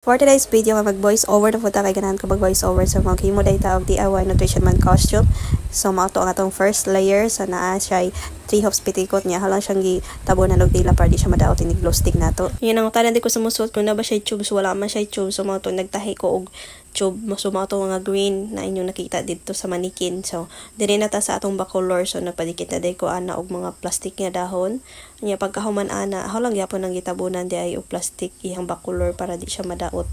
For today's video, mag-voice over na po ta kay ganahan ko mag-voice over sa mga kimo data og DIY nutrition man costume. So mao to ang atong first layer sa naa siya 3 hops pitikot niya halang siyang gitabunan og dila para di siya madaot ini glow stick nato. Yun ang tanan di ko sumusuot kung na ba siya tube so wala man siya tube so mao to nagtahi ko og tube so mao to mga green na inyong nakita dito sa manikin. So diri na ta sa atong bacolor so nagpadikit na day ko ana og mga plastic nga dahon. Nya pagkahuman ana halang gyapon ang gitabunan di ay og plastic ihang bacolor para di siya madaot.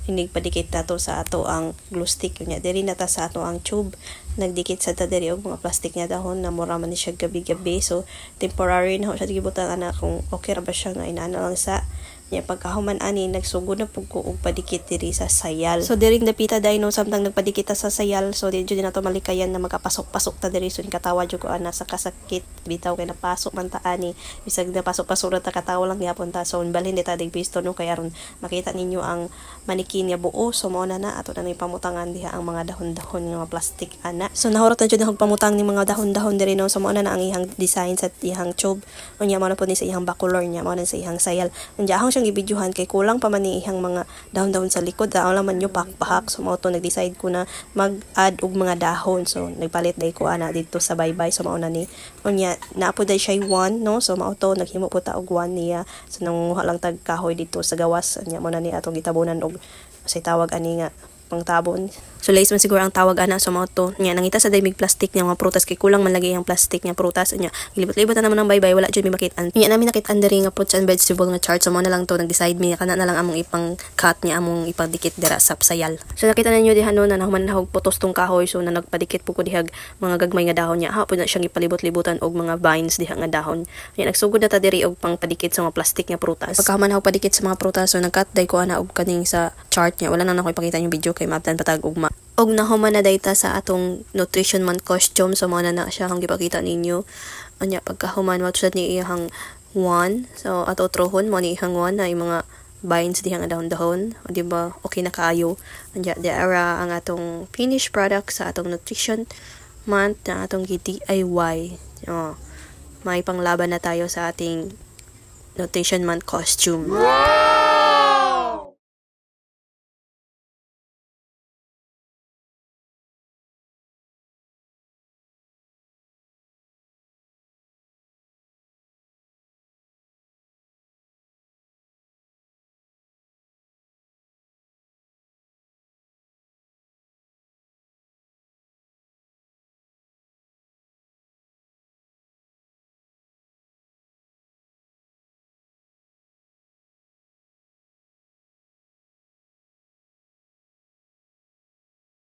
Inig padikit nato sa ato ang glue stick nya diri na ta sa ato ang tube nagdikit sa ta diri og mga plastic nga dahon na mura man ni siya gabi-gabi so temporary na siya gibutan ana kung okay ra ba siya nga inaana lang sa nya pagkahuman ani nagsugod na pug ko og padikit diri sa sayal. So diri dapita dai no samtang nagpadikit ta sa sayal so di jud nato malikayan na magapasok-pasok ta diri so katawa jud ko ana sa kasakit bitaw kay napasok man ta ani bisag na pasok-pasok ra ta katawa lang gyapon ta so balhin di ta dig pisto no kay aron makita ninyo ang manikin nga buo so mao na ato na pamutangan diha ang mga dahon-dahon nga plastic ana. So nahurot na jud akong pamutang ni mga dahon-dahon diri no so mao na ang ihang design sa ihang tube. Unya mao na pod ni sa ihang bacolor nya mao na sa ihang sayal. Unya ahong gibidyohan kay kulang pa man ni ihang mga dahon-dahon sa likod daw lang man yo pakpahak so mao to nag-decide ko na mag-add og mga dahon so nagpalit day ko ana dito sa baybay so mao na ni unya naapod day siya 1 no so mao to naghimo po ta og 1 niya so nanguha lang tag kahoy dito sa gawas unya mao na ni atong gitabunan og say tawag ani nga pangtabon. So lace man siguro ang tawag ana so mao to nya nangita sa daymig plastic nga mga prutas kay kulang man lagi ang plastic nga prutas nya libot-libot na naman ang baybay wala jud mi makit-an nya namin nakit-an diri nga fruits and vegetable nga chart so mao na lang to nag-decide mi kana na lang among ipang cut nya among ipagdikit dira sa sayal. So nakita ninyo diha no na nahuman na og putos tong kahoy so na nagpadikit po ko dihag mga gagmay nga dahon nya ha pud na siyang ipalibot-libotan og mga vines diha nga dahon nya nagsugod na ta diri og pang padikit sa mga plastic nga prutas. Pagkaman ako padikit sa mga prutas so nag-cut day ko ana og kaning sa chart nya wala na ako ipakita yung video kay maabtan patag ugma og nahuman na dayta sa atong nutrition man costume so mao na siya ang gipakita ninyo anya pagkahuman what sad ni iyang 1 so ato trohon mo ni ihang 1 na yung mga vines diha nga dahon-dahon di ba okay na kaayo anya ara ang atong finished product sa atong nutrition month na atong DIY may panglaban na tayo sa ating nutrition month costume.